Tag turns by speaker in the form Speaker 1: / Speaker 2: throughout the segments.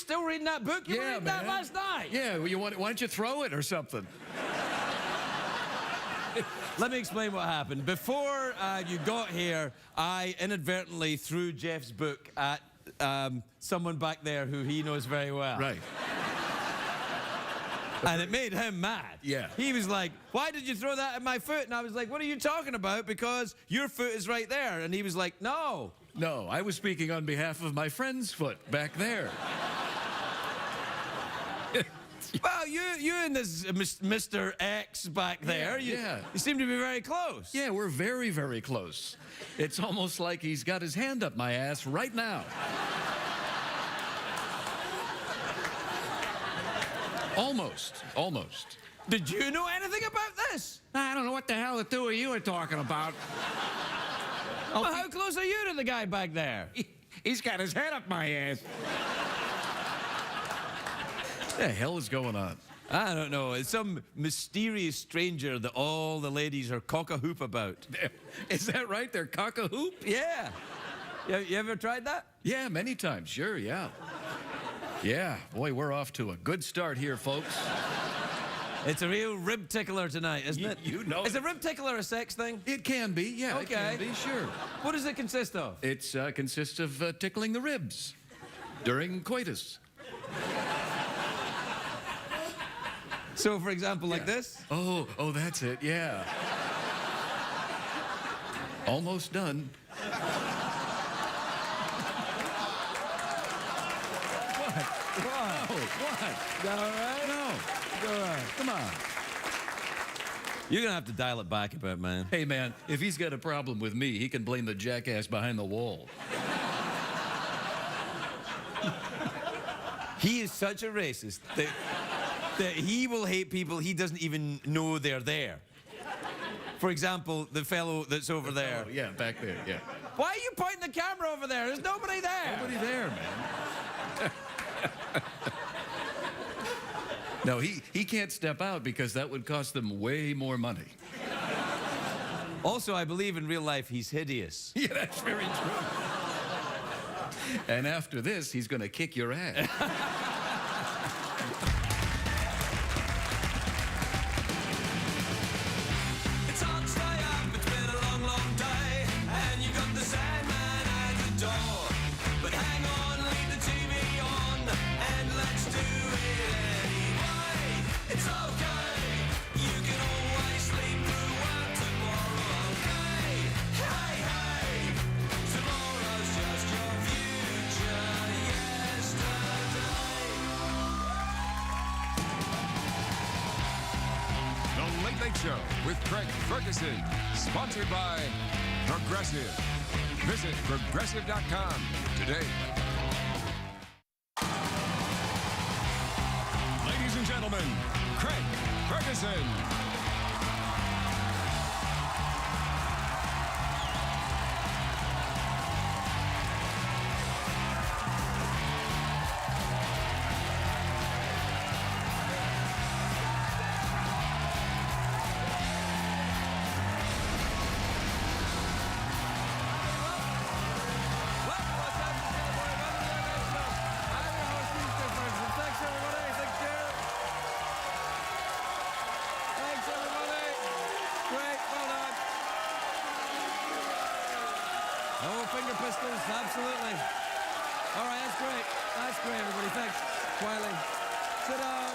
Speaker 1: still reading that book? You were reading that last night.
Speaker 2: Yeah, well, why don't you throw it or something?
Speaker 1: Let me explain what happened. Before you got here, I inadvertently threw Jeff's book at someone back there who he knows very well.
Speaker 2: Right.
Speaker 1: And it made him mad.
Speaker 2: Yeah.
Speaker 1: He was like, why did you throw that at my foot? And I was like, what are you talking about? Because your foot is right there. And he was like, no.
Speaker 2: No, I was speaking on behalf of my friend's foot back there.
Speaker 1: Well, you and this Mr. X back there, you seem to be very close.
Speaker 2: Yeah, we're very, very close. It's almost like he's got his hand up my ass right now. Almost.
Speaker 1: Did you know anything about this?
Speaker 2: I don't know what the hell the two of you are talking about.
Speaker 1: Well, how close are you to the guy back there?
Speaker 2: He's got his head up my ass. What the hell is going on?
Speaker 1: I don't know. It's some mysterious stranger that all the ladies are cock-a-hoop about.
Speaker 2: Is that right? They're cock-a-hoop?
Speaker 1: Yeah. You ever tried that?
Speaker 2: Yeah, many times. Sure, yeah. Yeah, boy, we're off to a good start here, folks.
Speaker 1: It's a real rib tickler tonight, isn't it?
Speaker 2: You know.
Speaker 1: Is a rib tickler a sex thing?
Speaker 2: It can be, yeah.
Speaker 1: Okay.
Speaker 2: It can be, sure.
Speaker 1: What does it consist of?
Speaker 2: It consists of tickling the ribs during coitus.
Speaker 1: So, for example, like this?
Speaker 2: Oh, that's it, yeah. Almost done.
Speaker 1: What?
Speaker 2: What?
Speaker 1: Is that all right?
Speaker 2: No.
Speaker 1: All right.
Speaker 2: Come on.
Speaker 1: You're going to have to dial it back a bit, man.
Speaker 2: Hey, man, if he's got a problem with me, he can blame the jackass behind the wall.
Speaker 1: He is such a racist that he will hate people he doesn't even know they're there. For example, the fellow that's over there.
Speaker 2: Oh, yeah, back there, yeah.
Speaker 1: Why are you pointing the camera over there? There's nobody there.
Speaker 2: Nobody there, man. No, he can't step out because that would cost them way more money.
Speaker 1: Also, I believe in real life he's hideous.
Speaker 2: Yeah, that's very true. And after this, he's going to kick your ass.
Speaker 3: It's hard to stay up, it's been a long, long day, and you got the Sandman at the door. But hang on, leave the TV on, and let's do it anyway. It's okay, you can always sleep through work tomorrow, okay? Hey, hey, tomorrow's just your future yesterday.
Speaker 4: The Late Late Show with Craig Ferguson, sponsored by Progressive. Visit Progressive.com today. Ladies and gentlemen, Craig Ferguson.
Speaker 1: Oh, finger pistols, absolutely. All right, that's great. That's great, everybody. Thanks. Quietly. Sit down.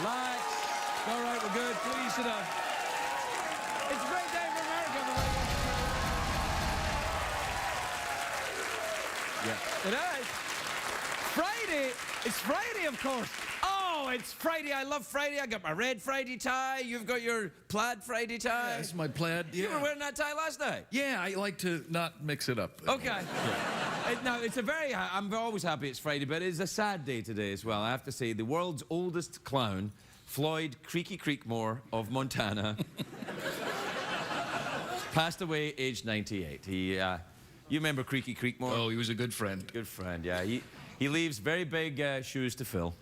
Speaker 1: Relax. All right, we're good. Please sit down. It's a great day for America, everybody.
Speaker 2: Yeah.
Speaker 1: It is. Friday. It's Friday, of course. Oh, it's Friday. I love Friday. I got my red Friday tie. You've got your plaid Friday tie.
Speaker 2: That's my plaid.
Speaker 1: You were wearing that tie last night?
Speaker 2: Yeah, I like to not mix it up.
Speaker 1: Okay.
Speaker 2: Yeah.
Speaker 1: Now, it's a very, I'm always happy it's Friday, but it's a sad day today as well. I have to say, the world's oldest clown, Floyd Creaky Creekmore of Montana, passed away aged 98. You remember Creaky Creekmore?
Speaker 2: Oh, he was a good friend.
Speaker 1: Good friend, yeah. He leaves very big shoes to fill.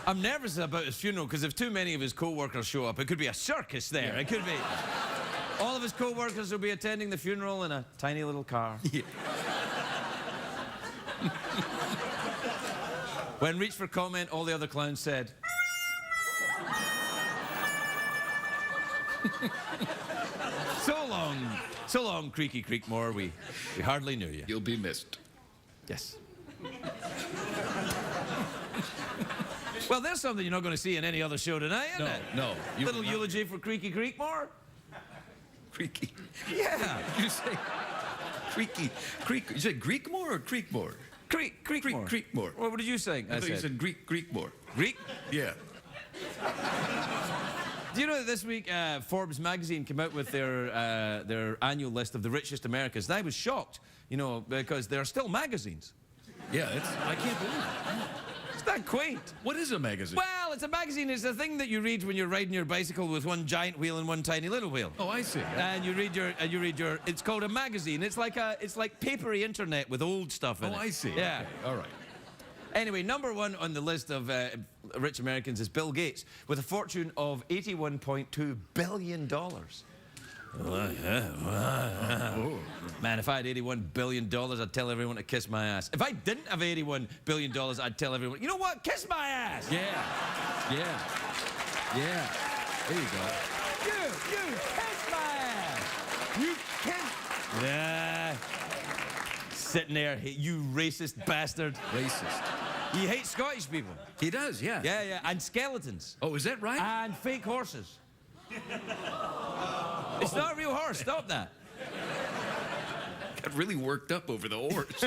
Speaker 1: I'm nervous about his funeral because if too many of his co-workers show up, it could be a circus there. Yeah. It could be All of his co-workers will be attending the funeral in a tiny little car.
Speaker 2: Yeah.
Speaker 1: When reached for comment, all the other clowns said... So long, Creaky Creekmore. We hardly knew you.
Speaker 2: You'll be missed.
Speaker 1: Yes. Well, there's something you're not going to see in any other show tonight, isn't it?
Speaker 2: No.
Speaker 1: Little eulogy for Creaky Creekmore.
Speaker 2: Creaky.
Speaker 1: Yeah.
Speaker 2: You say Creek. You say Greekmore or Creekmore?
Speaker 1: Creekmore.
Speaker 2: Creekmore.
Speaker 1: What did you say?
Speaker 2: I thought you said Greekmore.
Speaker 1: Greek?
Speaker 2: Yeah.
Speaker 1: Do you know that this week Forbes magazine came out with their annual list of the richest Americans? And I was shocked, you know, because there are still magazines.
Speaker 2: Yeah, I can't believe it.
Speaker 1: It's that quaint.
Speaker 2: What is a magazine?
Speaker 1: Well, it's a magazine. It's a thing that you read when you're riding your bicycle with one giant wheel and one tiny little wheel.
Speaker 2: Oh, I see.
Speaker 1: And you read your. It's called a magazine. It's like papery internet with old stuff in it.
Speaker 2: Oh, I see.
Speaker 1: Yeah.
Speaker 2: Okay. All right.
Speaker 1: Anyway, number one on the list of rich Americans is Bill Gates with a fortune of $81.2 billion. Man, if I had $81 billion, I'd tell everyone to kiss my ass. If I didn't have $81 billion, I'd tell everyone, you know what, kiss my ass.
Speaker 2: Yeah. There you go.
Speaker 1: You kiss my ass. You kiss. Yeah. Sitting there, you racist bastard.
Speaker 2: Racist.
Speaker 1: He hates Scottish people.
Speaker 2: He does, yeah.
Speaker 1: Yeah, and skeletons.
Speaker 2: Oh, is that right?
Speaker 1: And fake horses. It's not a real horse, stop that.
Speaker 2: Got really worked up over the horse.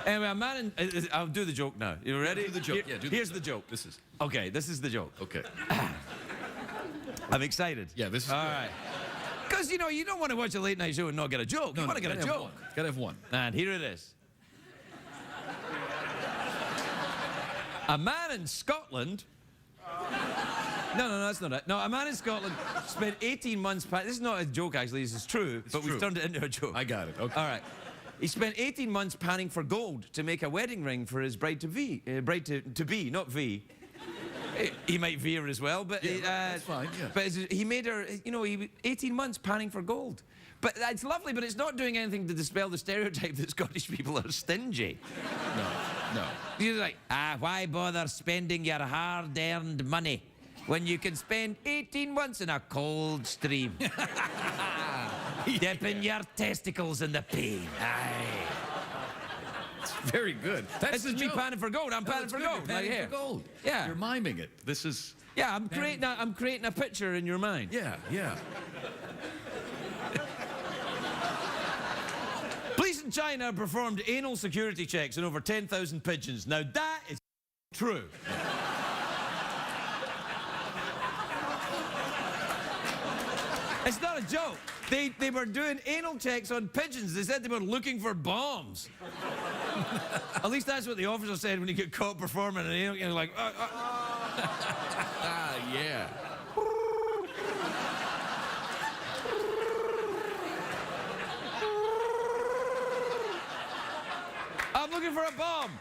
Speaker 1: Anyway, a man in... I'll do the joke now. You ready?
Speaker 2: Do the joke, yeah.
Speaker 1: Here's the joke.
Speaker 2: This is...
Speaker 1: Okay, this is the joke.
Speaker 2: Okay.
Speaker 1: I'm excited.
Speaker 2: Yeah, this is
Speaker 1: all
Speaker 2: good.
Speaker 1: right. Because, you know, you don't want to watch a late night show and not get a joke. You want to get a joke.
Speaker 2: Gotta have one.
Speaker 1: And here it is. A man in Scotland... No, that's not it. No, a man in Scotland spent 18 months... This is not a joke, actually. This is true, but we've turned it into a joke.
Speaker 2: I got it. Okay.
Speaker 1: All right. He spent 18 months panning for gold to make a wedding ring for his bride-to-be. Bride-to-be, not V. He might veer as well, but...
Speaker 2: that's fine, yeah.
Speaker 1: But he made her, you know, 18 months panning for gold. But it's lovely, but it's not doing anything to dispel the stereotype that Scottish people are stingy.
Speaker 2: No.
Speaker 1: You're like, why bother spending your hard-earned money when you can spend 18 months in a cold stream? Dipping your testicles in the pain. Aye.
Speaker 2: It's very good.
Speaker 1: This is me panning for gold. I'm panning for gold.
Speaker 2: Panning for gold.
Speaker 1: Yeah.
Speaker 2: You're miming it. This is...
Speaker 1: Yeah, I'm creating a picture in your mind.
Speaker 2: Yeah.
Speaker 1: Police in China performed anal security checks on over 10,000 pigeons. Now that is true. It's not a joke. They were doing anal checks on pigeons. They said they were looking for bombs. At least that's what the officer said when he got caught performing an anal. You're like,
Speaker 2: yeah.
Speaker 1: I'm looking for a bomb.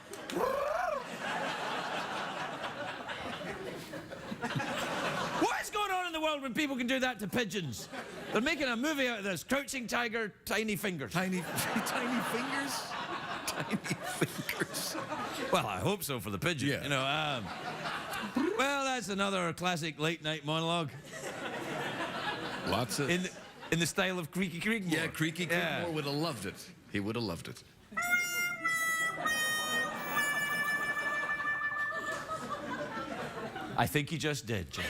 Speaker 1: What is going on in the world when people can do that to pigeons? They're making a movie out of this. Crouching Tiger, Tiny Fingers.
Speaker 2: Tiny fingers? Tiny fingers.
Speaker 1: Well, I hope so for the pigeon.
Speaker 2: Yeah.
Speaker 1: You know, well, that's another classic late night monologue.
Speaker 2: Lots of...
Speaker 1: In the style of Creaky Creekmore.
Speaker 2: Yeah, Creaky Creekmore would have loved it. He would have loved it.
Speaker 1: I think he just did, Jim.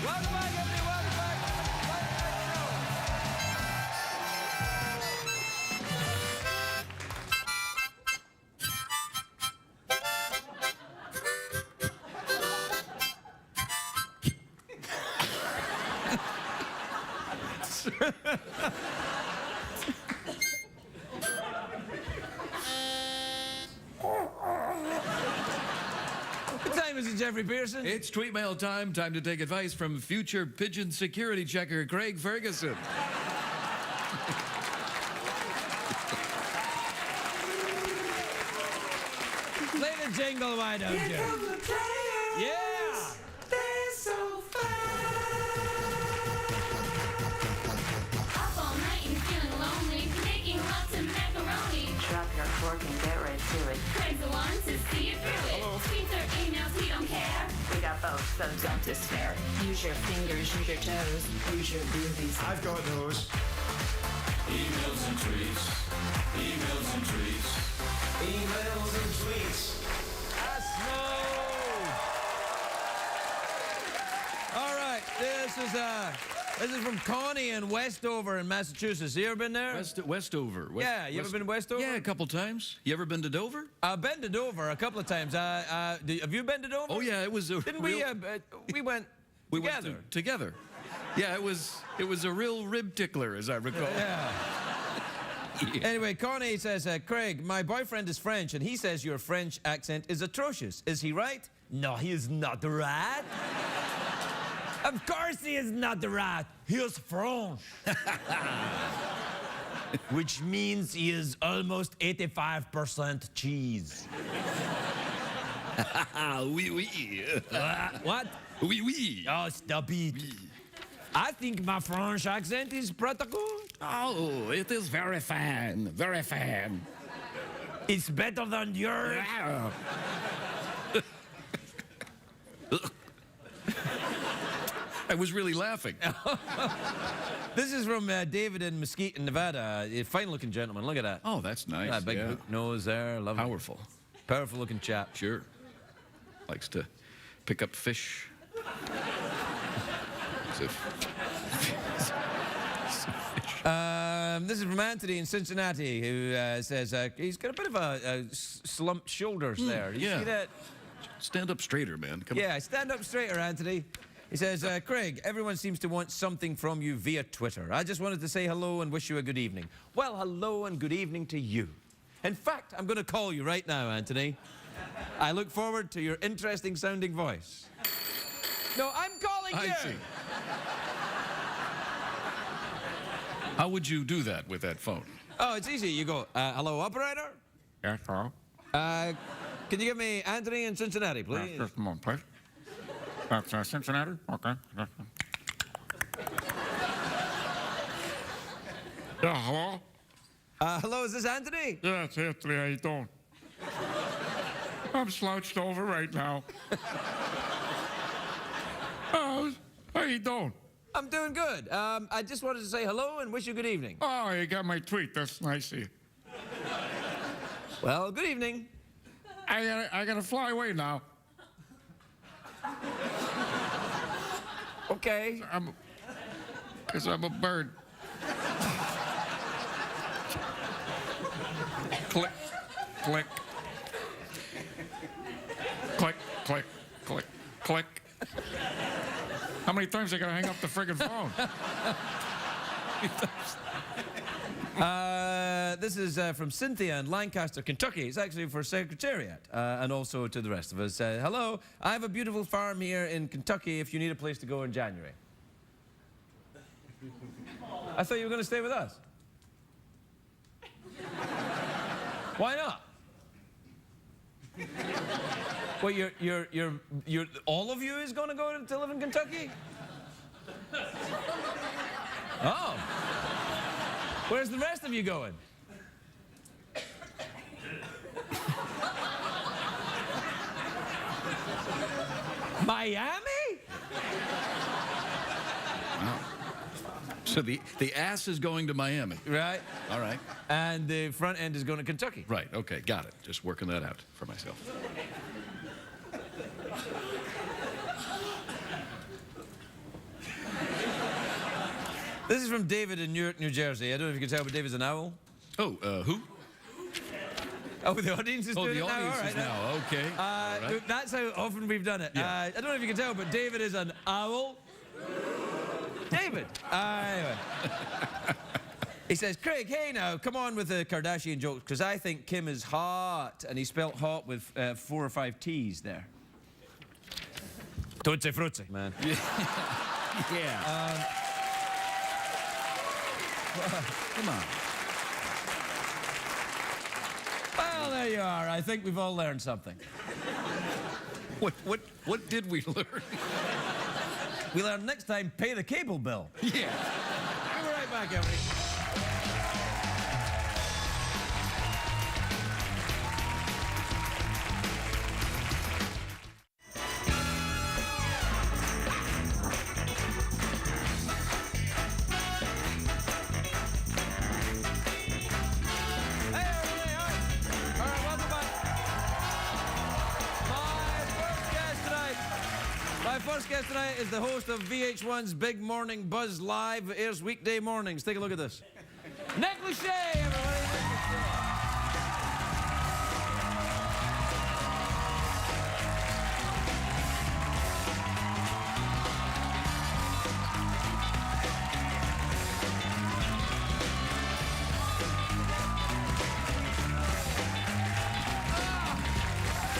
Speaker 1: Welcome back, everybody. Welcome back. time is it, Jeffrey Pearson?
Speaker 2: It's tweet mail time. Time to take advice from future pigeon security checker Craig Ferguson.
Speaker 1: Play the jingle, why don't you? Yeah!
Speaker 3: They're so
Speaker 5: Up all night and feeling lonely, making lots of macaroni.
Speaker 6: Drop your fork and get right to it.
Speaker 5: Craig's the one to see you through it. Tweets or emails, we don't care.
Speaker 6: We got both, so don't despair. Use your fingers, use your toes, use your boobies.
Speaker 7: I've got those.
Speaker 3: emails and tweets. Emails and tweets. Emails and tweets.
Speaker 1: That's smooth. All right, this is from Connie in Westover in Massachusetts. You ever been there?
Speaker 2: Westover.
Speaker 1: Yeah, you ever been to Westover?
Speaker 2: Yeah, a couple times. You ever been to Dover?
Speaker 1: I've been to Dover a couple of times. Have you been to Dover?
Speaker 2: Oh yeah, it was a
Speaker 1: Didn't
Speaker 2: real...
Speaker 1: we went
Speaker 2: we
Speaker 1: together?
Speaker 2: went together. Yeah, it was a real rib tickler, as I recall.
Speaker 1: Yeah. Anyway, Connie says, Craig, my boyfriend is French, and he says your French accent is atrocious. Is he right? No, he is not right. Of course he is not right. He is French. Which means he is almost 85% cheese.
Speaker 2: Oui, oui.
Speaker 1: What?
Speaker 2: Oui, oui.
Speaker 1: Oh, stop it. I think my French accent is pretty good.
Speaker 2: Oh, it is very fine. Very fine.
Speaker 1: It's better than yours.
Speaker 2: Yeah. I was really laughing.
Speaker 1: This is from David in Mesquite, in Nevada. A fine-looking gentleman. Look at that.
Speaker 2: Oh, that's nice.
Speaker 1: That big
Speaker 2: yeah.
Speaker 1: hook nose there. Lovely.
Speaker 2: Powerful.
Speaker 1: Powerful-looking chap.
Speaker 2: Sure. Likes to pick up fish. As if-
Speaker 1: This is from Anthony in Cincinnati, who says he's got a bit of slumped shoulders there. You
Speaker 2: yeah.
Speaker 1: see that?
Speaker 2: Stand up straighter, man. Come
Speaker 1: Yeah, stand up straighter, Anthony. He says, Craig, everyone seems to want something from you via Twitter. I just wanted to say hello and wish you a good evening. Well, hello and good evening to you. In fact, I'm going to call you right now, Anthony. I look forward to your interesting sounding voice. No, I'm calling you.
Speaker 2: I see. How would you do that with that phone?
Speaker 1: Oh, it's easy. You go, hello, operator?
Speaker 8: Yes, hello.
Speaker 1: Can you give me Anthony in Cincinnati, please?
Speaker 8: Just a moment, please. That's Cincinnati? Okay. Yeah, hello?
Speaker 1: Hello, is this Anthony?
Speaker 8: Yeah, it's Anthony. How you doing? I'm slouched over right now. How you doing?
Speaker 1: I'm doing good. I just wanted to say hello and wish you good evening.
Speaker 8: Oh, you got my tweet. That's nice of you.
Speaker 1: Well, good evening.
Speaker 8: I gotta fly away now.
Speaker 1: Okay.
Speaker 8: Because I'm a bird. Click, click. Click, click, click, click. How many times I gotta hang up the friggin' phone?
Speaker 1: This is from Cynthia in Lancaster, Kentucky. It's actually for Secretariat and also to the rest of us. Hello, I have a beautiful farm here in Kentucky if you need a place to go in January. I thought you were going to stay with us. Why not? Well, you're all of you is going to go to live in Kentucky? Oh. Where's the rest of you going? Miami?
Speaker 2: So the ass is going to Miami.
Speaker 1: Right.
Speaker 2: All right.
Speaker 1: And the front end is going to Kentucky.
Speaker 2: Right. Okay. Got it. Just working that out for myself.
Speaker 1: This is from David in Newark, New Jersey. I don't know if you can tell, but David's an owl.
Speaker 2: Oh, who?
Speaker 1: Oh, the audience is
Speaker 2: Oh,
Speaker 1: doing
Speaker 2: the
Speaker 1: it now?
Speaker 2: audience
Speaker 1: All right,
Speaker 2: is now. Okay. All right.
Speaker 1: That's how often we've done it.
Speaker 2: Yeah.
Speaker 1: I don't know if you can tell, but David is an owl. David. Anyway. He says, Craig, hey now, come on with the Kardashian jokes, because I think Kim is hot. And he spelt hot with 4 or 5 T's there. Tutti frutti, man.
Speaker 2: Yeah. Come on.
Speaker 1: Well, there you are. I think we've all learned something.
Speaker 2: What did we learn?
Speaker 1: We learned next time, pay the cable bill.
Speaker 2: Yeah.
Speaker 1: We'll be right back, everybody. Hey, everybody, all right, welcome back. My first guest tonight is the host of VH1's Big Morning Buzz Live. It airs weekday mornings. Take a look at this. Nick Lachey, everybody.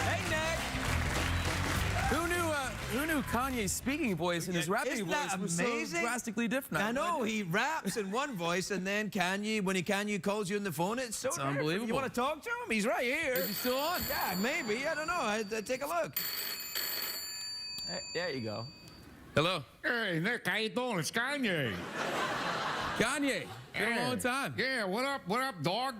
Speaker 1: Hey, Nick.
Speaker 7: Who knew Kanye's speaking voice and his rapping
Speaker 1: Isn't
Speaker 7: voice
Speaker 1: that
Speaker 7: was
Speaker 1: amazing?
Speaker 7: so drastically different?
Speaker 1: I know, he raps in one voice, and then Kanye, when Kanye calls you on the phone, it's so different.
Speaker 7: unbelievable.
Speaker 1: You want to talk to him? He's right here.
Speaker 7: Is he still on?
Speaker 1: Yeah, maybe. I don't know. Take a look. There you go.
Speaker 7: Hello,
Speaker 8: Hey, Nick, how you doing? It's Kanye.
Speaker 7: Kanye. Been a long time.
Speaker 8: Yeah, what up, dog?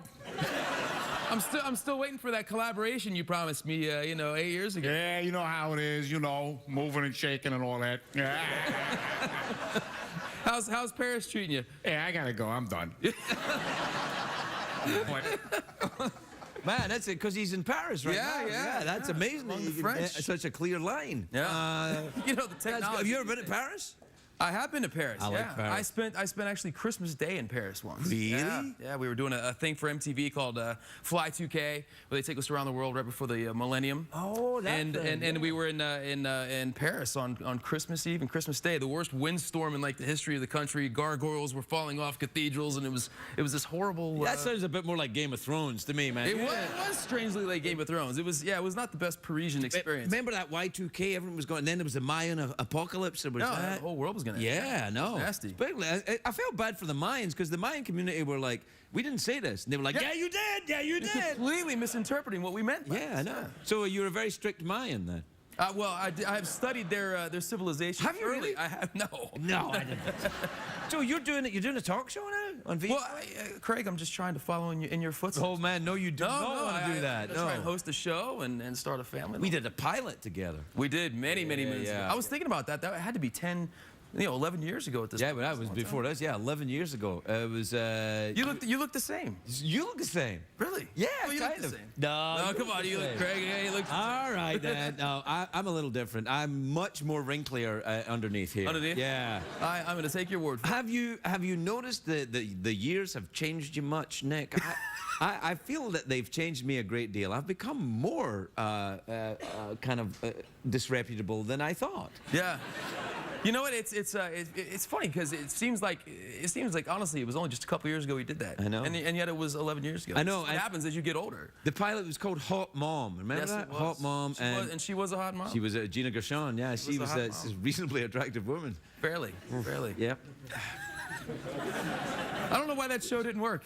Speaker 7: I'm still waiting for that collaboration you promised me, 8 years ago.
Speaker 8: Yeah, you know how it is, moving and shaking and all that. Yeah,
Speaker 7: How's Paris treating you?
Speaker 8: yeah, I gotta go. I'm done.
Speaker 1: Man, that's it, because he's in Paris right
Speaker 7: Yeah,
Speaker 1: now.
Speaker 7: yeah,
Speaker 1: That's
Speaker 7: yeah.
Speaker 1: amazing.
Speaker 7: Among the
Speaker 1: You-
Speaker 7: French.
Speaker 1: Such a clear line.
Speaker 7: Yeah.
Speaker 1: That's
Speaker 7: The
Speaker 1: good.
Speaker 7: technology.
Speaker 1: Have you ever been to Paris?
Speaker 7: I have been to Paris.
Speaker 1: I
Speaker 7: yeah.
Speaker 1: like Paris.
Speaker 7: I spent actually Christmas Day in Paris once.
Speaker 1: Really?
Speaker 7: Yeah, we were doing a thing for MTV called Fly 2K, where they take us around the world right before the millennium.
Speaker 1: Oh, that
Speaker 7: and
Speaker 1: thing,
Speaker 7: and we were in Paris on Christmas Eve and Christmas Day, the worst windstorm in like the history of the country. Gargoyles were falling off cathedrals, and it was this horrible.
Speaker 1: That sounds a bit more like Game of Thrones to me, man.
Speaker 7: it was strangely like Game of Thrones. It was not the best Parisian experience.
Speaker 1: Remember that Y2K? Everyone was going, and then there was the Mayan apocalypse. There was
Speaker 7: No,
Speaker 1: that.
Speaker 7: the whole world was gonna.
Speaker 1: Yeah, no.
Speaker 7: nasty.
Speaker 1: Especially, I felt bad for the Mayans because the Mayan community were like, we didn't say this. And they were like, yeah, you did. Yeah, you did.
Speaker 7: Completely misinterpreting what we meant. by
Speaker 1: Yeah, I
Speaker 7: this,
Speaker 1: know. So you're a very strict Mayan then?
Speaker 7: Well, I have studied their civilization.
Speaker 1: Have you really?
Speaker 7: I have. No.
Speaker 1: No, I didn't. So you're doing a talk show now on VH1?
Speaker 7: Well, Craig, I'm just trying to follow in your footsteps.
Speaker 1: Oh man, no, you do not want to do that.
Speaker 7: I
Speaker 1: No.
Speaker 7: try and host a show and start a family.
Speaker 1: We did a pilot together.
Speaker 7: We did many moons ago.
Speaker 1: yeah.
Speaker 7: I was thinking about that. That had to be 10, 11 years ago at this
Speaker 1: Yeah,
Speaker 7: point.
Speaker 1: but that was before this. Yeah, 11 years ago. It was.
Speaker 7: You look the same.
Speaker 1: You look the same.
Speaker 7: Really?
Speaker 1: Yeah,
Speaker 7: Well, you look
Speaker 1: kind
Speaker 7: the
Speaker 1: of.
Speaker 7: same.
Speaker 1: No,
Speaker 7: Come on, you look Craig. Yeah, you look.
Speaker 1: All right, then. No, I'm a little different. I'm much more wrinklier underneath here.
Speaker 7: Underneath?
Speaker 1: Yeah.
Speaker 7: I'm going to take your word for it.
Speaker 1: Have you noticed the years have changed you much, Nick? I feel that they've changed me a great deal. I've become more kind of disreputable than I thought.
Speaker 7: Yeah. You know what? It's funny because it seems like honestly it was only just a couple years ago he did that.
Speaker 1: I know.
Speaker 7: And yet it was 11 years ago.
Speaker 1: I know,
Speaker 7: What
Speaker 1: and-
Speaker 7: happens as you get older?
Speaker 1: The pilot was called Hot Mom. Remember
Speaker 7: Yes,
Speaker 1: that?
Speaker 7: it was.
Speaker 1: Hot Mom.
Speaker 7: She was a hot mom.
Speaker 1: She was Gina Gershon. Yeah, she was
Speaker 7: a hot
Speaker 1: a
Speaker 7: mom.
Speaker 1: reasonably attractive woman.
Speaker 7: Fairly.
Speaker 1: Yep.
Speaker 7: I don't know why that show didn't work.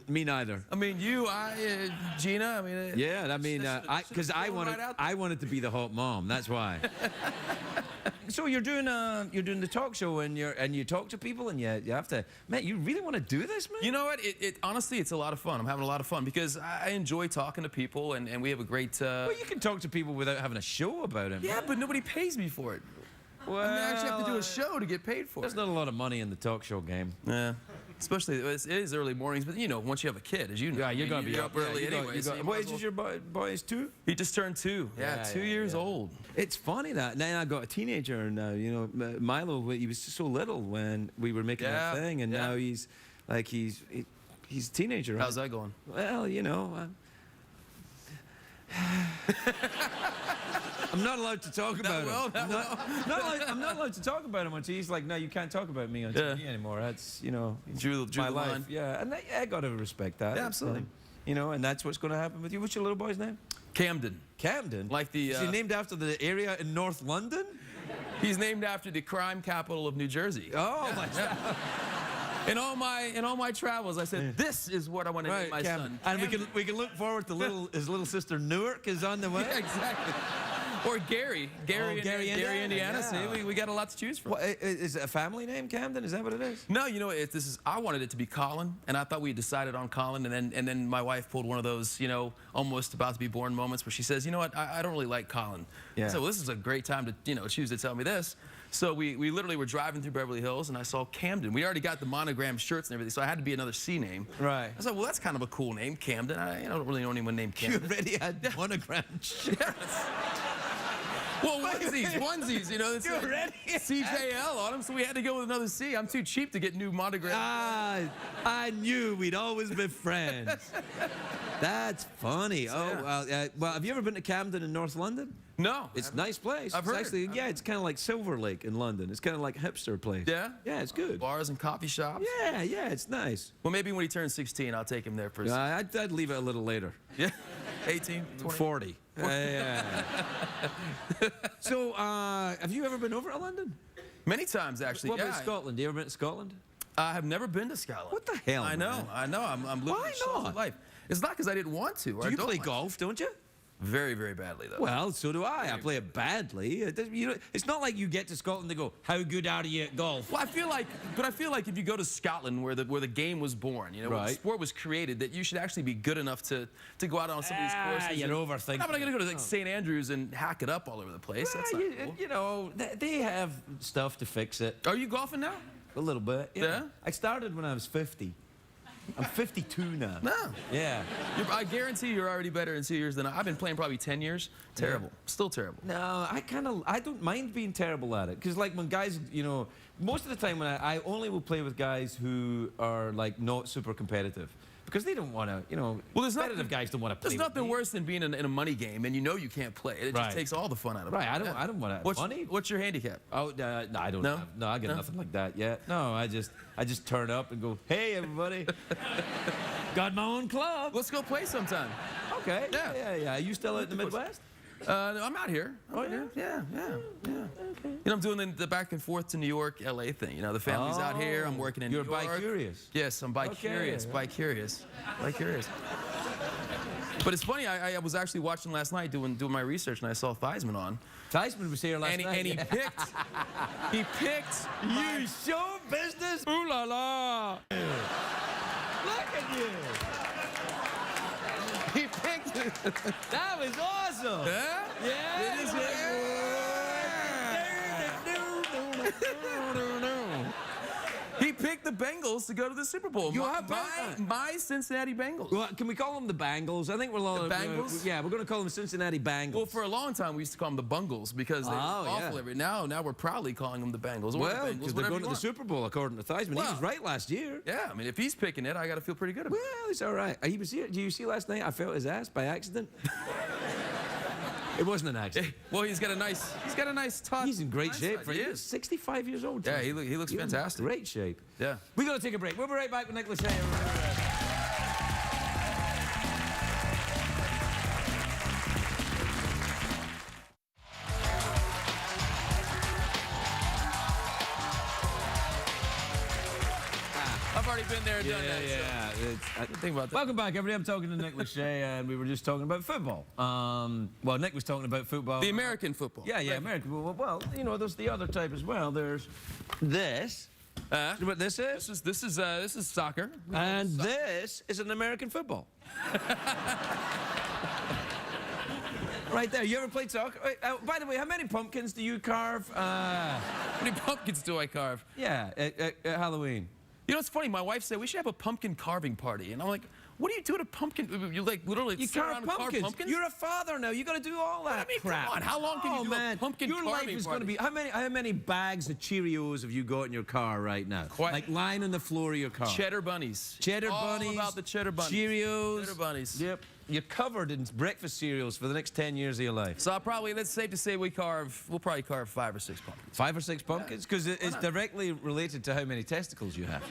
Speaker 1: Me neither.
Speaker 7: I mean, Gina. I mean.
Speaker 1: Yeah, I mean, because I
Speaker 7: thrown
Speaker 1: wanted,
Speaker 7: right out there.
Speaker 1: I wanted to be the hot mom. That's why. So you're doing the talk show and you talk to people and you have to. Man, you really want to do this, man?
Speaker 7: You know what? Honestly, it's a lot of fun. I'm having a lot of fun because I enjoy talking to people and we have a great.
Speaker 1: Well, you can talk to people without having a show about it.
Speaker 7: Yeah, but nobody pays me for it.
Speaker 1: Well,
Speaker 7: I mean, I actually have to do a show to get paid for
Speaker 1: There's
Speaker 7: it.
Speaker 1: not a lot of money in the talk show game.
Speaker 7: Yeah. Especially, it is early mornings, but once you have a kid, as you know.
Speaker 1: Yeah, you're
Speaker 7: I mean,
Speaker 1: gonna be
Speaker 7: you're up early anyway. so you might
Speaker 1: What
Speaker 7: as
Speaker 1: age
Speaker 7: well-
Speaker 1: is your boy? Is 2?
Speaker 7: He just turned 2. Yeah,
Speaker 1: Yeah,
Speaker 7: 2
Speaker 1: yeah,
Speaker 7: years
Speaker 1: yeah.
Speaker 7: old.
Speaker 1: It's funny that now I got a teenager, and Milo. He was so little when we were making that
Speaker 7: Yeah,
Speaker 1: thing, and
Speaker 7: yeah.
Speaker 1: now he's a teenager. Right?
Speaker 7: How's that going?
Speaker 1: Well, I'm not allowed to talk about him. I'm not allowed to talk about him on TV. He's like, no, you can't talk about me on TV anymore. That's
Speaker 7: Drew
Speaker 1: my
Speaker 7: the
Speaker 1: life.
Speaker 7: line.
Speaker 1: Yeah, and I got to respect that.
Speaker 7: Yeah, absolutely.
Speaker 1: And that's what's going to happen with you. What's your little boy's name?
Speaker 7: Camden.
Speaker 1: Camden?
Speaker 7: Like the,
Speaker 1: Is he named after the area in North London?
Speaker 7: He's named after the crime capital of New Jersey.
Speaker 1: Oh, my God.
Speaker 7: In all my travels, I said, this is what I want to name my son.
Speaker 1: And we can look forward to his little sister Newark is on the way.
Speaker 7: Yeah, exactly. Or Gary, Indiana.
Speaker 1: Yeah.
Speaker 7: See, we got a lot to choose from.
Speaker 1: What, is it a family name, Camden? Is that what it is?
Speaker 7: No, you know, I wanted it to be Colin, and I thought we decided on Colin, and then my wife pulled one of those, you know, almost about to be born moments where she says, you know what, I don't really like Colin.
Speaker 1: Yeah.
Speaker 7: So well, this is a great time to, you know, choose to tell me this. So we literally were driving through Beverly Hills, and I saw Camden. We already got the monogram shirts and everything, so I had to be another C name.
Speaker 1: Right.
Speaker 7: I said, well, that's kind of a cool name, Camden. I don't really know anyone named
Speaker 1: You
Speaker 7: Camden.
Speaker 1: already had monogram shirts.
Speaker 7: Yes. Well, onesies, you know, it's
Speaker 1: You already had-
Speaker 7: CJL on them, so we had to go with another C. I'm too cheap to get new monogram.
Speaker 1: I knew we'd always be friends. That's funny. Oh, well, have you ever been to Camden in North London?
Speaker 7: No.
Speaker 1: It's a nice place.
Speaker 7: I've heard
Speaker 1: It's actually,
Speaker 7: it.
Speaker 1: yeah, it's kind of like Silver Lake in London. It's kind of like a hipster place.
Speaker 7: Yeah?
Speaker 1: Yeah, it's good.
Speaker 7: Bars and coffee shops.
Speaker 1: Yeah, yeah, it's nice.
Speaker 7: Well, maybe when he turns 16, I'll take him there for
Speaker 1: I'd leave it a little later.
Speaker 7: yeah, 18, 20.
Speaker 1: 40. Yeah. So, have you ever been over to London?
Speaker 7: Many times, actually.
Speaker 1: What
Speaker 7: yeah.
Speaker 1: about Scotland? You ever been to Scotland?
Speaker 7: I have never been to Scotland.
Speaker 1: What the hell,
Speaker 7: I know,
Speaker 1: man?
Speaker 7: I know. I'm living
Speaker 1: Why
Speaker 7: a sheltered
Speaker 1: not?
Speaker 7: life. It's not because I didn't want to. Or
Speaker 1: Do
Speaker 7: I
Speaker 1: you
Speaker 7: don't
Speaker 1: play
Speaker 7: want
Speaker 1: golf, don't you?
Speaker 7: to. Very, very badly, though.
Speaker 1: Well, so do I. I play it badly. It's not like you get to Scotland and go, how good are you at golf?
Speaker 7: Well, I feel like if you go to Scotland, where the game was born, you know, where the
Speaker 1: Right.
Speaker 7: sport was created, that you should actually be good enough to go out on some of these courses.
Speaker 1: You're
Speaker 7: and-
Speaker 1: overthinking
Speaker 7: I'm not going to go to like
Speaker 1: it.
Speaker 7: St. Andrews and hack it up all over the place. That's not cool.
Speaker 1: You know, they have stuff to fix it.
Speaker 7: Are you golfing now?
Speaker 1: A little bit.
Speaker 7: Yeah?
Speaker 1: I started when I was 50. I'm 52 now.
Speaker 7: No.
Speaker 1: Yeah.
Speaker 7: I guarantee you're already better in 2 years than I've been playing probably 10 years. Terrible. Still terrible.
Speaker 1: No, I don't mind being terrible at it. Because, like, when guys, you know, most of the time when I only will play with guys who are, like, not super competitive. Because they don't want to, you know,
Speaker 7: Well, there's
Speaker 1: competitive
Speaker 7: nothing,
Speaker 1: guys don't want to play
Speaker 7: there's
Speaker 1: with
Speaker 7: nothing
Speaker 1: me.
Speaker 7: worse than being in a money game and you know you can't play. It
Speaker 1: Right.
Speaker 7: just takes all the fun out of it.
Speaker 1: Right, I don't want to. Money?
Speaker 7: What's your handicap?
Speaker 1: Oh, no, I don't
Speaker 7: No?
Speaker 1: have. No, I got
Speaker 7: No?
Speaker 1: nothing like that yet. No, I just turn up and go, hey, everybody. Got my own club.
Speaker 7: Let's go play sometime.
Speaker 1: Okay.
Speaker 7: Yeah.
Speaker 1: Yeah. Are you still out in the Midwest?
Speaker 7: No, I'm out here.
Speaker 1: Oh, yeah?
Speaker 7: Yeah. You know, I'm doing the back and forth to New York, LA thing. You know, the family's out here. I'm working in
Speaker 1: You're
Speaker 7: New York.
Speaker 1: bi-curious.
Speaker 7: Yes, I'm bi-curious.
Speaker 1: Okay.
Speaker 7: Bi-curious. But it's funny. I was actually watching last night doing my research, and I saw Theismann on.
Speaker 1: Theismann was here last night.
Speaker 7: And he picked.
Speaker 1: You show business? Ooh la la. Look at you.
Speaker 7: He picked.
Speaker 1: That was awesome.
Speaker 7: Yeah?
Speaker 1: Yeah.
Speaker 7: It is. He picked the Bengals to go to the Super Bowl.
Speaker 1: You have that?
Speaker 7: my Cincinnati Bengals.
Speaker 1: Well, can we call them the Bangles? I think we're all
Speaker 7: The Bangles?
Speaker 1: yeah, we're going to call them Cincinnati Bangles.
Speaker 7: Well, for a long time, we used to call them the Bungles because they were awful
Speaker 1: yeah.
Speaker 7: every now. Now we're proudly calling them the Bengals. Or
Speaker 1: Well,
Speaker 7: the Bengals,
Speaker 1: because they're
Speaker 7: whatever
Speaker 1: going
Speaker 7: you
Speaker 1: to the
Speaker 7: want.
Speaker 1: Super Bowl, according to Theismann. He
Speaker 7: Well-
Speaker 1: was right last year.
Speaker 7: Yeah, I mean, if he's picking it, I got to feel pretty good about it.
Speaker 1: Well, it's all right. He was here. Did you see last night? I felt his ass by accident. It wasn't an accident.
Speaker 7: Well, he's got a nice touch.
Speaker 1: He's in great shape.
Speaker 7: He is.
Speaker 1: 65 years old.
Speaker 7: Yeah,
Speaker 1: Tom.
Speaker 7: he looks
Speaker 1: He's in
Speaker 7: fantastic.
Speaker 1: Great shape.
Speaker 7: Yeah.
Speaker 1: We got to take a break. We'll be right back with Nick Lachey.
Speaker 7: I've already been there and done that.
Speaker 1: Yeah.
Speaker 7: Think about that.
Speaker 1: Welcome back, everybody. I'm talking to Nick Lachey, and we were just talking about football. Well, Nick was talking about football.
Speaker 7: The American football.
Speaker 1: Yeah, American football. Well, you know, there's the other type as well. There's this. You know what this is?
Speaker 7: This is soccer.
Speaker 1: And this is an American football. Right there. You ever played soccer? By the way, how many pumpkins do you carve?
Speaker 7: How many pumpkins do I carve?
Speaker 1: Yeah, at Halloween.
Speaker 7: You know, it's funny. My wife said we should have a pumpkin carving party, and I'm like, what do you do at a pumpkin? You like literally
Speaker 1: You
Speaker 7: sit
Speaker 1: carve
Speaker 7: around and
Speaker 1: pumpkins.
Speaker 7: carve pumpkins?
Speaker 1: You're a father now. You got to do all that
Speaker 7: I mean,
Speaker 1: crap.
Speaker 7: come on. How long can you do a pumpkin
Speaker 1: Your life
Speaker 7: carving
Speaker 1: is going to be.
Speaker 7: party?
Speaker 1: How many bags of Cheerios have you got in your car right now?
Speaker 7: Quite-
Speaker 1: Like lying on the floor of your car.
Speaker 7: Cheddar bunnies.
Speaker 1: Cheddar
Speaker 7: All
Speaker 1: bunnies.
Speaker 7: about the cheddar bunnies.
Speaker 1: Cheerios.
Speaker 7: Cheddar bunnies.
Speaker 1: Yep. You're covered in breakfast cereals for the next 10 years of your life.
Speaker 7: So it's safe to say we'll probably carve 5 or 6 pumpkins.
Speaker 1: 5 or 6 pumpkins? Because it's directly related to how many testicles you have.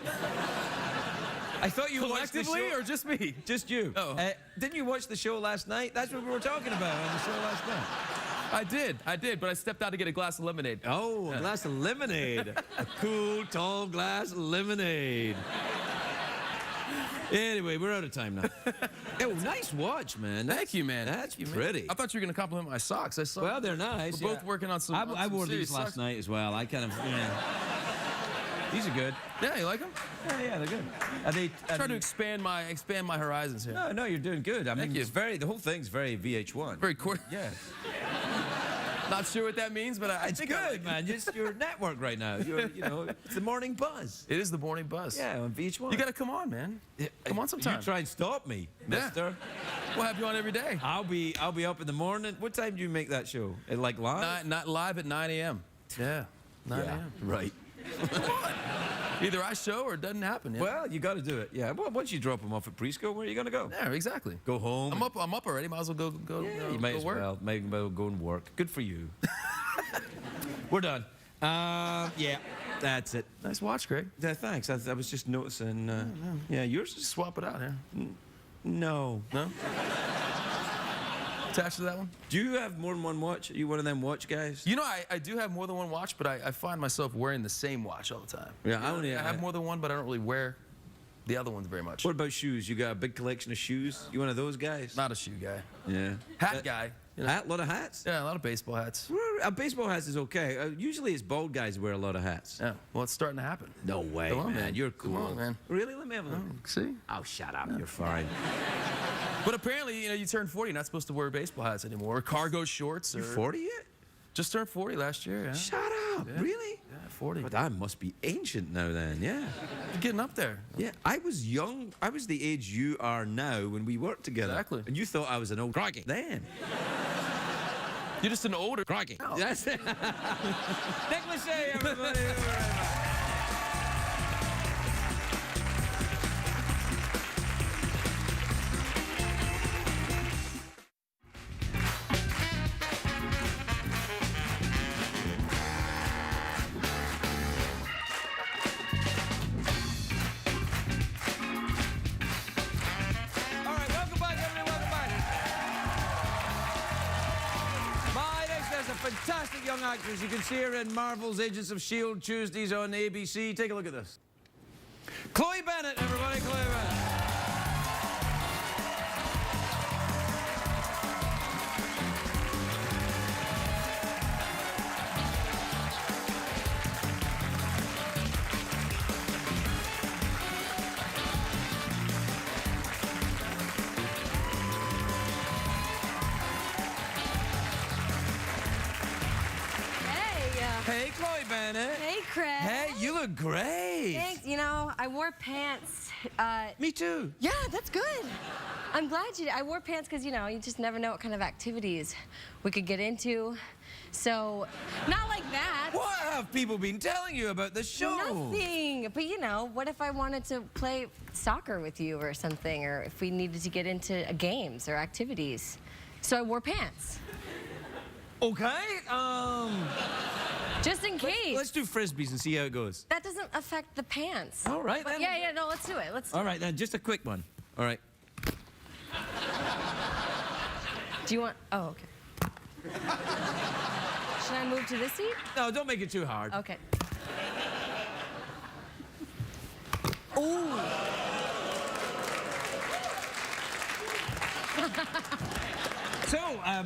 Speaker 1: I thought you watched the
Speaker 7: Collectively
Speaker 1: show.
Speaker 7: or just me?
Speaker 1: Just you.
Speaker 7: Oh.
Speaker 1: Didn't you watch the show last night? That's what we were talking about on the show last night.
Speaker 7: I did, but I stepped out to get a glass of lemonade.
Speaker 1: Oh, a glass of lemonade. A cool, tall glass of lemonade. Anyway, we're out of time now. Oh, nice watch, man.
Speaker 7: Thank you, man.
Speaker 1: That's
Speaker 7: Thank you, man.
Speaker 1: pretty.
Speaker 7: I thought you were going to compliment my socks. I saw.
Speaker 1: Well, they're nice.
Speaker 7: We're both working on some.
Speaker 1: I wore these
Speaker 7: serious
Speaker 1: last
Speaker 7: socks.
Speaker 1: night as well. I kind of, These are good.
Speaker 7: Yeah, you like them?
Speaker 1: Yeah, they're good. Are they?
Speaker 7: Try to expand my horizons here.
Speaker 1: No, you're doing good. I mean,
Speaker 7: Thank you.
Speaker 1: the whole thing's very VH1.
Speaker 7: Very cool.
Speaker 1: Yeah.
Speaker 7: Not sure what that means, but I
Speaker 1: It's
Speaker 7: think I like
Speaker 1: good, man. It's your network right now. It's the morning buzz.
Speaker 7: it. It is the morning buzz.
Speaker 1: Yeah, on VH1.
Speaker 7: You got to come on, man. Come on sometime.
Speaker 1: You try and stop me,
Speaker 7: Yeah.
Speaker 1: mister.
Speaker 7: We'll have you on every day.
Speaker 1: I'll be up in the morning. What time do you make that show? Like live?
Speaker 7: Not live at 9 a.m. Yeah, 9 a.m.
Speaker 1: Right.
Speaker 7: Either I show or it doesn't happen. Yeah.
Speaker 1: Well, you got to do it. Yeah. Well, once you drop them off at preschool, where are you going to go?
Speaker 7: Yeah, exactly.
Speaker 1: Go home.
Speaker 7: I'm up already. Might as well go.
Speaker 1: Yeah, you might
Speaker 7: go
Speaker 1: as
Speaker 7: work.
Speaker 1: well. Might as well go and work. Good for you. We're done. Yeah, that's it.
Speaker 7: Nice watch, Greg.
Speaker 1: Yeah, thanks. I was just noticing. Yeah, yours is.
Speaker 7: Swap it out here.
Speaker 1: No.
Speaker 7: No. Attached to that one.
Speaker 1: Do you have more than one watch? Are you one of them watch guys?
Speaker 7: You know, I do have more than one watch, but I find myself wearing the same watch all the time.
Speaker 1: Yeah, I
Speaker 7: have more than one, but I don't really wear the other ones very much.
Speaker 1: What about shoes? You got a big collection of shoes? You one of those guys?
Speaker 7: Not a shoe guy.
Speaker 1: Yeah.
Speaker 7: Hat guy. You know.
Speaker 1: Hat? A lot of hats?
Speaker 7: Yeah, a lot of baseball hats.
Speaker 1: Well, baseball hats is okay. Usually it's bald guys who wear a lot of hats.
Speaker 7: Yeah. Well, it's starting to happen.
Speaker 1: No way,
Speaker 7: Come on,
Speaker 1: man. You're cool.
Speaker 7: Come on, man.
Speaker 1: Really? Let me have a look.
Speaker 7: See?
Speaker 1: Oh, shut up. You're fine.
Speaker 7: But apparently, you turn 40, you're not supposed to wear baseball hats anymore, or cargo shorts.
Speaker 1: You
Speaker 7: Or
Speaker 1: 40 yet?
Speaker 7: Just turned 40 last year. Yeah.
Speaker 1: Shut up.
Speaker 7: Yeah.
Speaker 1: Really?
Speaker 7: Yeah, 40.
Speaker 1: But I must be ancient now then, yeah.
Speaker 7: You're getting up there.
Speaker 1: Yeah, I was young. I was the age you are now when we worked together.
Speaker 7: Exactly.
Speaker 1: And you thought I was an old crikey then.
Speaker 7: You're just an older
Speaker 1: Crikey.
Speaker 7: No.
Speaker 1: That's it. Nick Lachey, everybody. All right, welcome back, everybody. Welcome back. My next guest is a fantastic young actress. You can see her in Marvel's Agents of S.H.I.E.L.D. Tuesdays on ABC. Take a look at this. Chloe Bennet, everybody. Chloe Bennet. Hey, Chloe Bennet.
Speaker 9: Hey, Craig.
Speaker 1: Hey, you look great.
Speaker 9: Thanks. I wore pants.
Speaker 1: Me too.
Speaker 9: Yeah, that's good. I'm glad I wore pants because, you just never know what kind of activities we could get into. So, not like that.
Speaker 1: What have people been telling you about the show?
Speaker 9: Nothing. But, what if I wanted to play soccer with you or something, or if we needed to get into games or activities? So I wore pants.
Speaker 1: Okay,
Speaker 9: Just in case.
Speaker 1: let's do frisbees and see how it goes.
Speaker 9: That doesn't affect the pants.
Speaker 1: All right,
Speaker 9: But
Speaker 1: then.
Speaker 9: yeah, no, let's do it. Let's do
Speaker 1: All right, then, just a quick one. All right.
Speaker 9: Do you want... Oh, okay. Should I move to this seat?
Speaker 1: No, don't make it too hard.
Speaker 9: Okay. Ooh.
Speaker 1: So,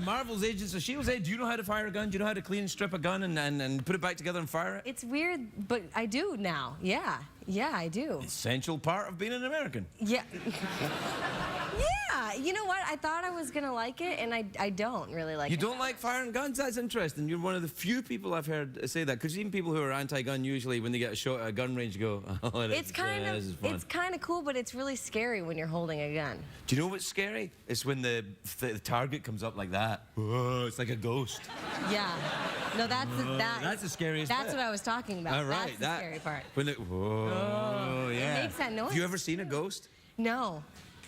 Speaker 1: Marvel's Agents of S.H.I.E.L.D. Do you know how to fire a gun? Do you know how to clean and strip a gun and put it back together and fire it?
Speaker 9: It's weird, but I do now. Yeah. Yeah, I do.
Speaker 1: Essential part of being an American.
Speaker 9: Yeah. Yeah. You know what? I thought I was going to like it, and I don't really like it.
Speaker 1: You don't like firing guns? That's interesting. You're one of the few people I've heard say that. Because even people who are anti-gun usually, when they get a shot at a gun range, go, oh,
Speaker 9: It's kind
Speaker 1: this is fun.
Speaker 9: of cool, but it's really scary when you're holding a gun.
Speaker 1: Do you know what's scary? It's when the target comes up like that. Whoa, it's like a ghost.
Speaker 9: Yeah. No, that's
Speaker 1: the scariest
Speaker 9: That's
Speaker 1: bit.
Speaker 9: what I was talking about.
Speaker 1: All right,
Speaker 9: That's the scary part.
Speaker 1: When whoa, yeah.
Speaker 9: It makes that noise.
Speaker 1: Have you ever seen a ghost?
Speaker 9: No.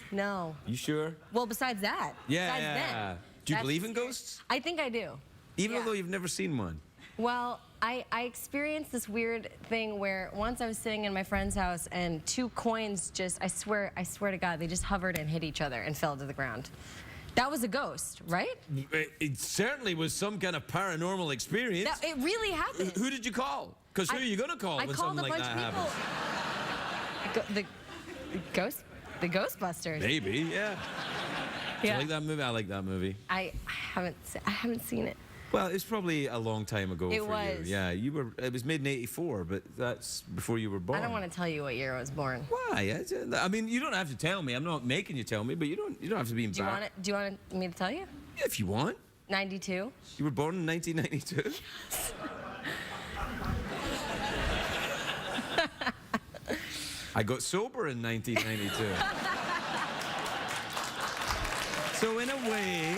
Speaker 9: No.
Speaker 1: You sure?
Speaker 9: Well, besides that.
Speaker 1: Yeah,
Speaker 9: Besides
Speaker 1: yeah.
Speaker 9: Then,
Speaker 1: Do you
Speaker 9: that's
Speaker 1: believe in
Speaker 9: scary.
Speaker 1: ghosts?
Speaker 9: I think I do.
Speaker 1: Even
Speaker 9: Yeah.
Speaker 1: though you've never seen one?
Speaker 9: Well, I experienced this weird thing where once I was sitting in my friend's house and 2 coins just, I swear to God, they just hovered and hit each other and fell to the ground. That was a ghost, right?
Speaker 1: It certainly was some kind of paranormal experience.
Speaker 9: It really happened.
Speaker 1: Who did you call? Because who are you going to call
Speaker 9: I
Speaker 1: when
Speaker 9: called
Speaker 1: something
Speaker 9: a
Speaker 1: like
Speaker 9: bunch
Speaker 1: that
Speaker 9: of
Speaker 1: happens?
Speaker 9: people. The Ghostbusters.
Speaker 1: Maybe, yeah. Do you like that movie? I like that movie.
Speaker 9: I haven't seen it.
Speaker 1: Well, it's probably a long time ago
Speaker 9: It
Speaker 1: for
Speaker 9: was.
Speaker 1: you. Yeah, it was made in '84, but that's before you were born.
Speaker 9: I don't want to tell you what year I was born.
Speaker 1: Why? I mean, you don't have to tell me. I'm not making you tell me, but you don't have to be embarrassed.
Speaker 9: Do you want me to tell you?
Speaker 1: If you want.
Speaker 9: 92.
Speaker 1: You were born in 1992? I got sober in 1992. So in a way,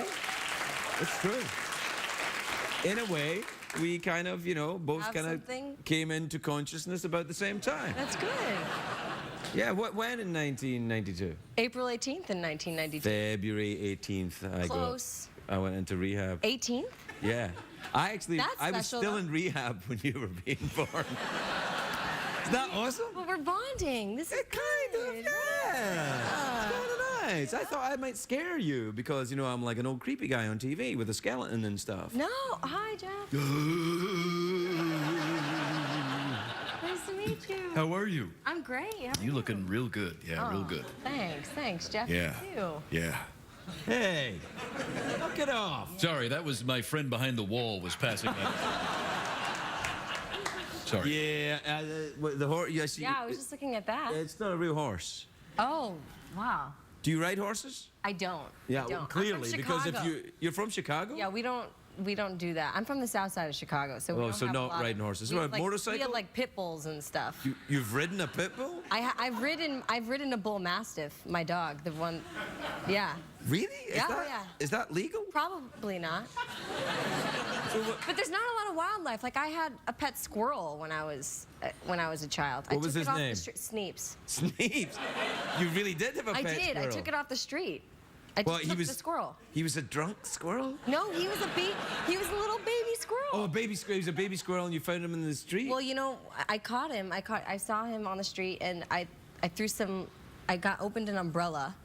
Speaker 1: it's true. In a way, we kind of, both
Speaker 9: Have
Speaker 1: kind
Speaker 9: something?
Speaker 1: of came into consciousness about the same time.
Speaker 9: That's good.
Speaker 1: Yeah, when in 1992?
Speaker 9: April 18th in 1992.
Speaker 1: February 18th.
Speaker 9: Close.
Speaker 1: I went into rehab.
Speaker 9: 18th?
Speaker 1: Yeah. I was
Speaker 9: That's
Speaker 1: still
Speaker 9: special,
Speaker 1: in rehab when you were being born. Isn't that awesome?
Speaker 9: Well, we're bonding. This is
Speaker 1: Kind of,
Speaker 9: good.
Speaker 1: yeah. It's kind of nice. I thought I might scare you because, I'm like an old creepy guy on TV with a skeleton and stuff.
Speaker 9: No. Hi, Jeff. Nice to meet you.
Speaker 2: How are you?
Speaker 9: I'm great. How are
Speaker 2: You looking real good. Yeah, real
Speaker 9: Oh,
Speaker 2: good.
Speaker 9: Thanks, Jeff.
Speaker 2: Yeah.
Speaker 9: You too.
Speaker 2: Yeah.
Speaker 1: Hey, knock it off.
Speaker 2: Sorry, that was my friend behind the wall was passing that. Sorry.
Speaker 1: Yeah, the horse. Yes,
Speaker 9: Yeah, I was just looking at that.
Speaker 1: It's not a real horse.
Speaker 9: Oh, wow.
Speaker 1: Do you ride horses?
Speaker 9: I don't.
Speaker 1: Yeah,
Speaker 9: I don't.
Speaker 1: well,
Speaker 9: I'm
Speaker 1: clearly,
Speaker 9: from
Speaker 1: because if
Speaker 9: Chicago.
Speaker 1: you're from Chicago.
Speaker 9: Yeah, we don't do that. I'm from the south side of Chicago, so we
Speaker 1: Oh,
Speaker 9: don't
Speaker 1: so
Speaker 9: have a
Speaker 1: not
Speaker 9: lot
Speaker 1: riding
Speaker 9: of,
Speaker 1: horses.
Speaker 9: we
Speaker 1: What,
Speaker 9: have, like,
Speaker 1: motorcycle?
Speaker 9: We have like pit bulls and stuff.
Speaker 1: You've ridden a pit bull?
Speaker 9: I've ridden a bull mastiff, my dog, the one. Yeah.
Speaker 1: Really?
Speaker 9: Yeah.
Speaker 1: Is that legal?
Speaker 9: Probably not.
Speaker 1: So what,
Speaker 9: But there's not a lot of wildlife. Like I had a pet squirrel when I was a child.
Speaker 1: What was his name?
Speaker 9: Sneeps.
Speaker 1: Sneeps. You really did have a
Speaker 9: I
Speaker 1: pet
Speaker 9: did.
Speaker 1: squirrel.
Speaker 9: I took it off the street. I
Speaker 1: Well,
Speaker 9: just took the squirrel.
Speaker 1: He was a drunk squirrel?
Speaker 9: No, he was a little baby squirrel.
Speaker 1: Oh, a baby squirrel. He was a baby squirrel and you found him in the street?
Speaker 9: Well, I caught him. I saw him on the street and I opened an umbrella.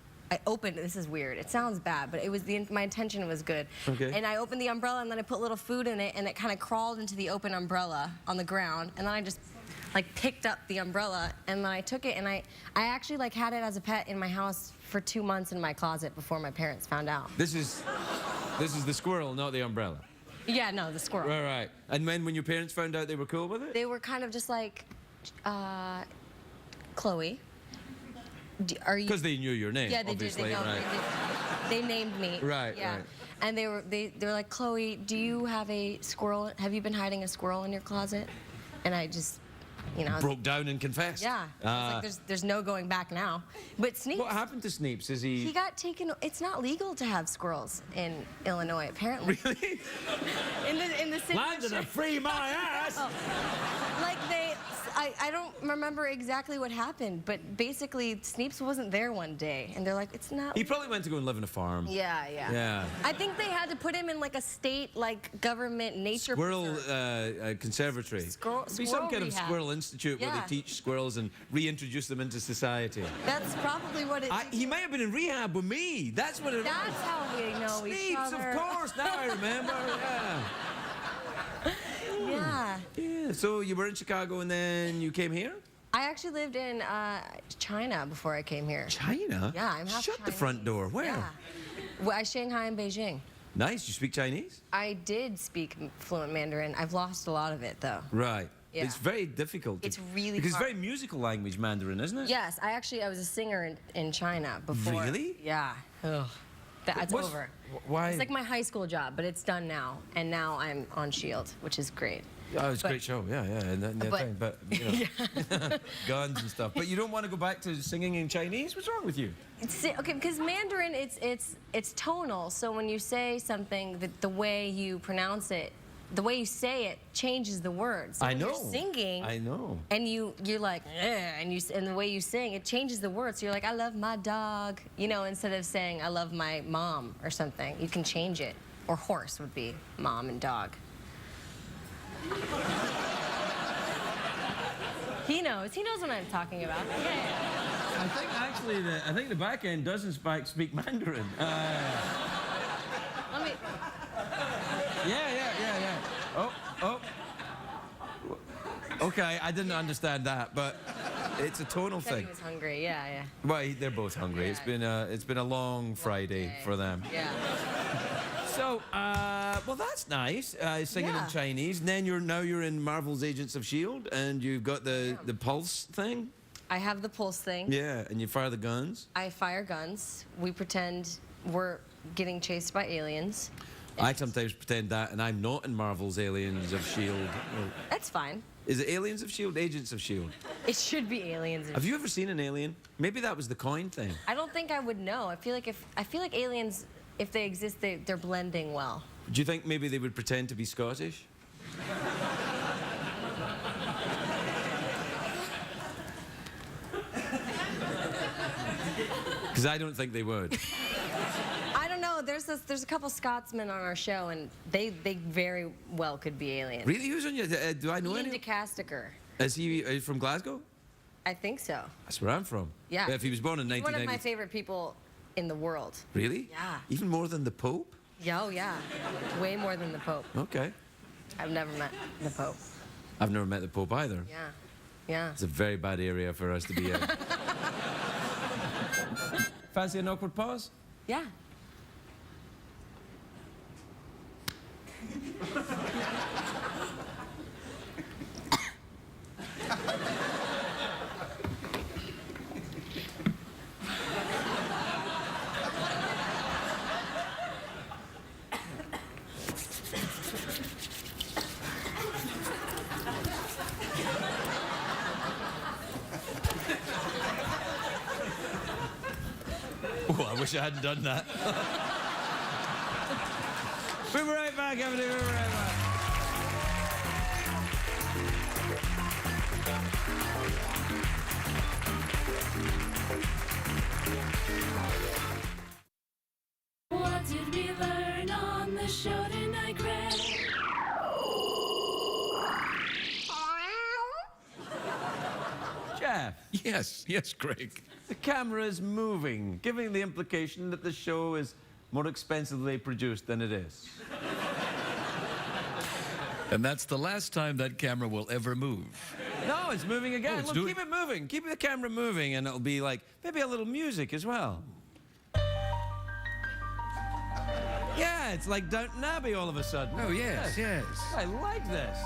Speaker 9: This is weird. It sounds bad, but it was my intention was good.
Speaker 1: Okay.
Speaker 9: And I opened the umbrella and then I put a little food in it and it kind of crawled into the open umbrella on the ground. And then I just picked up the umbrella and then I took it and I actually had it as a pet in my house for 2 months in my closet before my parents found out.
Speaker 1: This is the squirrel, not the umbrella.
Speaker 9: Yeah, no, the squirrel.
Speaker 1: Right. And when your parents found out, they were cool with it?
Speaker 9: They were kind of just like, Chloe, are you?
Speaker 1: Because they knew your name,
Speaker 9: Yeah, they
Speaker 1: obviously.
Speaker 9: did.
Speaker 1: Right.
Speaker 9: They named me.
Speaker 1: Right,
Speaker 9: Yeah.
Speaker 1: right.
Speaker 9: And they were like, Chloe, do you have a squirrel? Have you been hiding a squirrel in your closet? And I just,
Speaker 1: Broke down and confessed.
Speaker 9: Yeah. I was like, there's no going back now. But Sneeps.
Speaker 1: What happened to Sneeps? Is
Speaker 9: He got taken. It's not legal to have squirrels in Illinois, apparently.
Speaker 1: Really?
Speaker 9: in the city.
Speaker 1: Landed to free my ass!
Speaker 9: Oh. Like I don't remember exactly what happened, but basically Sneeps wasn't there one day, and they're like, it's not.
Speaker 1: He probably went to go and live in a farm.
Speaker 9: Yeah.
Speaker 1: Yeah.
Speaker 9: I think they had to put him in a state government nature
Speaker 1: Squirrel
Speaker 9: preserve.
Speaker 1: conservatory.
Speaker 9: Squirrel
Speaker 1: Be some kind of
Speaker 9: rehab.
Speaker 1: squirrel institute where
Speaker 9: Yeah.
Speaker 1: they teach squirrels and reintroduce them into society.
Speaker 9: That's probably what it.
Speaker 1: He might have been in rehab with me. That's what it was.
Speaker 9: That's how we know each
Speaker 1: Sneeps,
Speaker 9: other.
Speaker 1: of course. Now I remember.
Speaker 9: Yeah.
Speaker 1: Yeah. So you were in Chicago and then you came here?
Speaker 9: I actually lived in China before I came here.
Speaker 1: China?
Speaker 9: Yeah, I'm half
Speaker 1: Shut the
Speaker 9: Chinese.
Speaker 1: front door. Where?
Speaker 9: Yeah. Well, Shanghai and Beijing.
Speaker 1: Nice. You speak Chinese?
Speaker 9: I did speak fluent Mandarin. I've lost a lot of it, though.
Speaker 1: Right.
Speaker 9: Yeah.
Speaker 1: It's very difficult.
Speaker 9: It's really
Speaker 1: because
Speaker 9: hard.
Speaker 1: it's very musical language, Mandarin, isn't it?
Speaker 9: Yes, I was a singer in China before.
Speaker 1: Really?
Speaker 9: Yeah. Ugh. That's
Speaker 1: What's-
Speaker 9: over.
Speaker 1: Why?
Speaker 9: It's like my high school job, but it's done now. And now I'm on S.H.I.E.L.D., which is great.
Speaker 1: Oh, it's a
Speaker 9: But-
Speaker 1: great show. Yeah. And that
Speaker 9: But-
Speaker 1: thing. But guns and stuff. But you don't want to go back to singing in Chinese? What's wrong with you?
Speaker 9: Okay, because Mandarin, it's tonal. So when you say something, the way you pronounce it, the way you say it changes the words. So
Speaker 1: I
Speaker 9: when
Speaker 1: know.
Speaker 9: You're singing.
Speaker 1: I know.
Speaker 9: And you're like, and the way you sing, it changes the words. So you're like, I love my dog, instead of saying I love my mom or something. You can change it. Or horse would be mom and dog. He knows. He knows what I'm talking about. Yeah.
Speaker 1: I think actually the back end doesn't speak Mandarin.
Speaker 9: Let me.
Speaker 1: Yeah. Oh. Okay, I didn't understand that, but it's a tonal
Speaker 9: Said he
Speaker 1: thing.
Speaker 9: was hungry. Yeah.
Speaker 1: Well, they're both hungry.
Speaker 9: Yeah.
Speaker 1: It's been a long Friday for them.
Speaker 9: Yeah.
Speaker 1: So, well, that's nice. Singing
Speaker 9: Yeah.
Speaker 1: in Chinese. And then you're in Marvel's Agents of S.H.I.E.L.D. and you've got the pulse thing.
Speaker 9: I have the pulse thing.
Speaker 1: Yeah, and you fire the guns.
Speaker 9: I fire guns. We pretend we're getting chased by aliens.
Speaker 1: I sometimes pretend that, and I'm not in Marvel's Aliens of S.H.I.E.L.D.
Speaker 9: That's fine.
Speaker 1: Is it Aliens of S.H.I.E.L.D., Agents of S.H.I.E.L.D.?
Speaker 9: It should be aliens.
Speaker 1: Have you ever seen an alien? Maybe that was the coin thing.
Speaker 9: I don't think I would know. I feel like aliens, if they exist, they're blending well.
Speaker 1: Do you think maybe they would pretend to be Scottish? Because I don't think they would.
Speaker 9: I don't know. There's a couple Scotsmen on our show, and they very well could be aliens.
Speaker 1: Really? Who's on your... do I know
Speaker 9: Ian
Speaker 1: any?
Speaker 9: DeCastiger.
Speaker 1: Is he from Glasgow?
Speaker 9: I think so.
Speaker 1: That's where I'm from.
Speaker 9: Yeah.
Speaker 1: If he was born in
Speaker 9: He's one of
Speaker 1: 1990...
Speaker 9: my favorite people in the world.
Speaker 1: Really?
Speaker 9: Yeah.
Speaker 1: Even more than the Pope?
Speaker 9: Oh, yeah. Way more than the Pope.
Speaker 1: Okay.
Speaker 9: I've never met the Pope.
Speaker 1: I've never met the Pope either.
Speaker 9: Yeah. Yeah.
Speaker 1: It's a very bad area for us to be in. Fancy an awkward pause?
Speaker 9: Yeah.
Speaker 1: Oh, I wish I hadn't done that. We'll be right back, everybody. We'll be right back.
Speaker 5: What did we learn on the show tonight, Greg?
Speaker 1: Jeff,
Speaker 2: Yes, Greg.
Speaker 1: the camera is moving, giving the implication that the show is more expensively produced than it is.
Speaker 2: And that's the last time that camera will ever move.
Speaker 1: No, it's moving again.
Speaker 2: Oh, it's
Speaker 1: Look,
Speaker 2: doing-
Speaker 1: keep it moving. Keep the camera moving, and it'll be like maybe a little music as well. Yeah, it's like Downton Abbey all of a sudden.
Speaker 2: Oh, yes.
Speaker 1: I like this.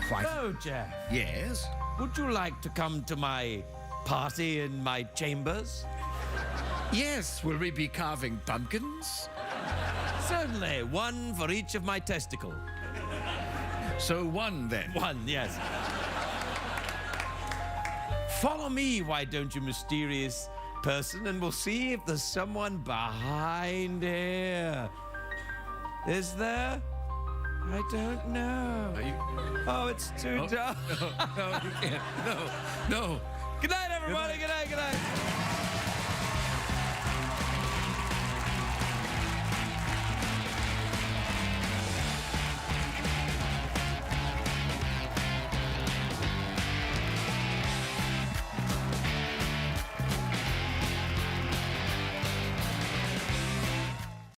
Speaker 2: Quite.
Speaker 1: So, Jeff,
Speaker 2: Yes?
Speaker 1: would you like to come to my party in my chambers?
Speaker 2: Yes, will we be carving pumpkins?
Speaker 1: Certainly, one for each of my testicle.
Speaker 2: So one, then.
Speaker 1: One, yes. Follow me, why don't you, mysterious person, and we'll see if there's someone behind here. Is there? I don't know.
Speaker 2: Are you...
Speaker 1: Oh, it's too dark.
Speaker 2: No, you can't. No.
Speaker 1: Good night, everybody. Good night.